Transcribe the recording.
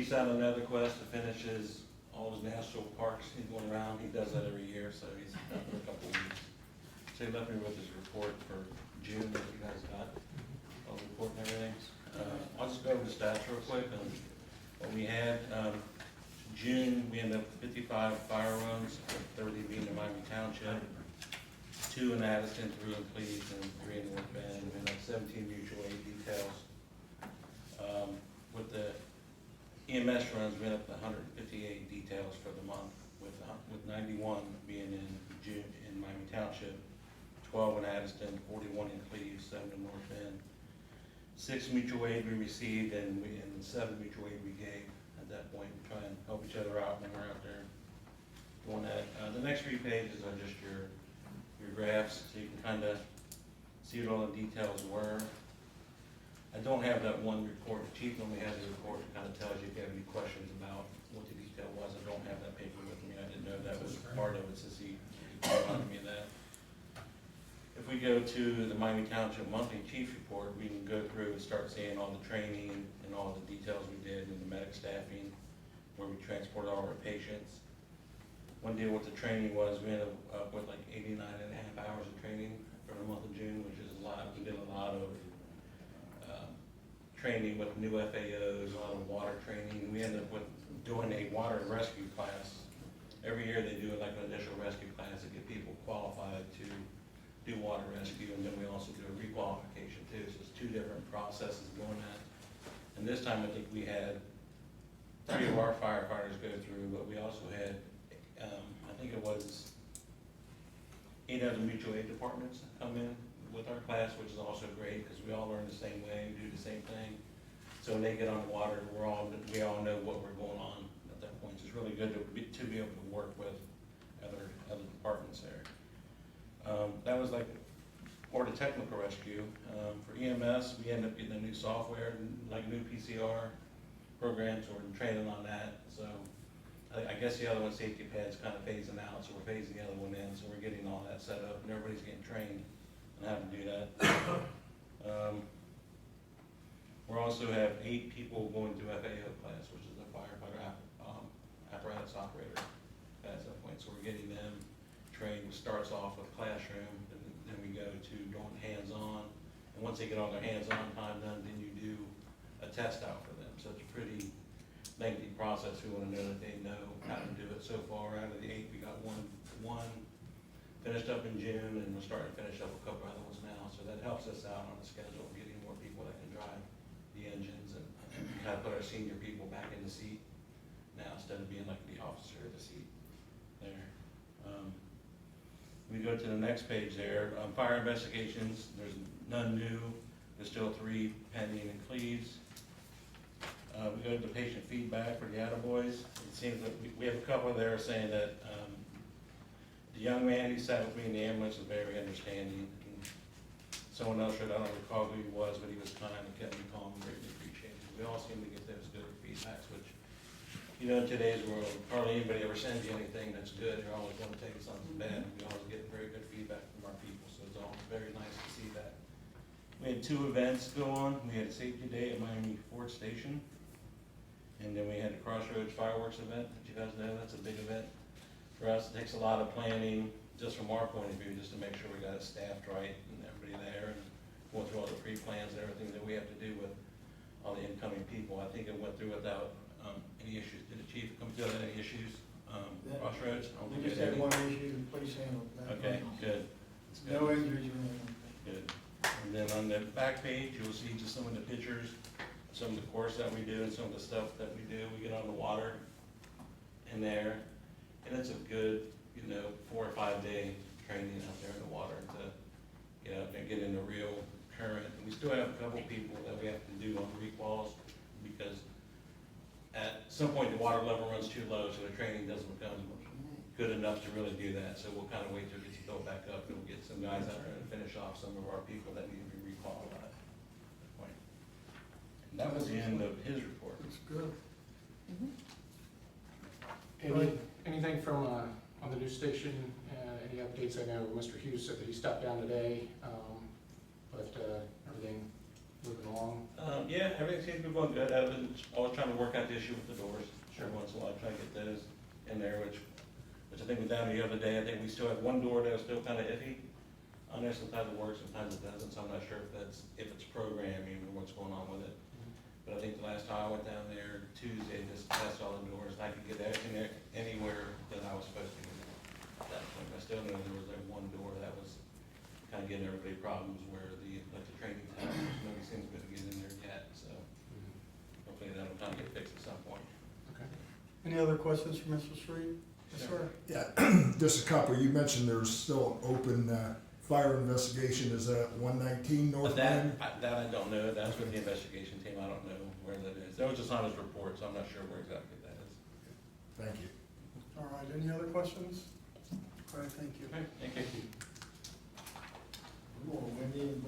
Chief's out on another quest to finish all his national parks he's going around. He does that every year, so he's out for a couple of weeks. So he left me with his report for June that you guys got, all the report and everything. I'll just go over the stats real quick on what we had. June, we ended up with 55 fire runs, 30 being in Miami Township, 2 in Addison, 3 in Cleveland, and 3 in North Bend, and like 17 mutual aid details. With the EMS runs, we ended up with 158 details for the month, with 91 being in June in Miami Township, 12 in Addison, 41 in Cleveland, 7 in North Bend. 6 mutual aid we received, and 7 mutual aid we gave. At that point, we try and help each other out when we're out there doing that. The next 3 pages are just your graphs, so you can kind of see what all the details were. I don't have that one report. The chief only has the report that kind of tells you if you have any questions about what the detail was. I don't have that paper with me. I didn't know that was part of it, since he reminded me of that. If we go to the Miami Township monthly chief report, we can go through and start seeing all the training and all the details we did in the medic staffing, where we transported all our patients. One deal with the training was we ended up with like 89.5 hours of training for the month of June, which is a lot. We did a lot of training with new FAOs, a lot of water training. We ended up with doing a water rescue class. Every year they do like an initial rescue class to get people qualified to do water rescue, and then we also do a requalification too. So it's 2 different processes going on. And this time I think we had 3 of our firefighters go through, but we also had, I think it was 8 other mutual aid departments come in with our class, which is also great because we all learn the same way, do the same thing. So when they get on the water, we all know what we're going on at that point. So it's really good to be able to work with other departments there. That was like more the technical rescue. For EMS, we end up getting a new software, like new PCR programs, so we're training on that. So I guess the other one, safety pad's kind of phasing out, so we're phasing the other one in. So we're getting all that set up, and everybody's getting trained on how to do that. We also have 8 people going through FAO class, which is the firefighter apparatus operator class at that point. So we're getting them trained. It starts off with classroom, and then we go to going hands-on. And once they get all their hands-on time done, then you do a test out for them. So it's a pretty lengthy process. We want to know that they know how to do it. So far, out of the 8, we got one finished up in June, and we're starting to finish up a couple other ones now. So that helps us out on the schedule, getting more people that can drive the engines, and kind of put our senior people back in the seat now, instead of being like the officer of the seat there. We go to the next page there. Fire investigations, there's none new. There's still 3 pending in Cleves. We go to the patient feedback for the attaboys. It seems that we have a couple there saying that the young man who sat with me in the ambulance was very understanding. And someone else, I don't recall who he was, but he was kind and kept me calm and greatly appreciated. We all seem to get those good feedbacks, which, you know, in today's world, hardly anybody ever sends you anything that's good. They're always going to tell you something bad. We always get very good feedback from our people, so it's always very nice to see that. We had 2 events go on. We had a safety day at Miami Ford Station, and then we had the Crossroads fireworks event. That you guys know, that's a big event for us. It takes a lot of planning, just from our point of view, just to make sure we got it staffed right and everybody there, and going through all the pre-plans and everything that we have to do with all the incoming people. I think it went through without any issues. Did the chief come through without any issues? Crossroads? We just had 1 issue, the police handled that. Okay, good. That's good. No injuries or anything. Good. And then on the back page, you'll see just some of the pictures, some of the course that we do and some of the stuff that we do. We get on the water in there, and it's a good, 4 or 5 day training out there in the water to get out there and get in the real current. And we still have a couple people that we have to do on requals, because at some point the water level runs too low, so the training doesn't become good enough to really do that. So we'll kind of wait till it gets built back up, and we'll get some guys out there and finish off some of our people that need to be requalified at that point. And that was the end of his report. It's good. Anything from on the news station? Any updates? I know Mr. Hughes said that he stopped down today, but everything moving along. Yeah, everything seems to be going good. I've been always trying to work out the issue with the doors. Sure. Every once in a while, try to get those in there, which I think was down the other day. I think we still have one door that was still kind of iffy on there. Sometimes it works, sometimes it doesn't, so I'm not sure if it's programming or what's going on with it. But I think the last time I went down there Tuesday, just tested all the doors, and I could get everything anywhere that I was supposed to get at that point. I still know there was like one door that was kind of giving everybody problems where like the training towers, nobody seems to be able to get in there yet, so hopefully that'll kind of get fixed at some point. Okay. Any other questions for Mr. Street? Yes, sir. Yeah, just a couple. You mentioned there's still an open fire investigation. Is that 119 North Main? That I don't know. That's with the investigation team. I don't know where that is. That was just on his report, so I'm not sure where exactly that is. Thank you. All right, any other questions? All right, thank you. Okay, thank you. We want to win in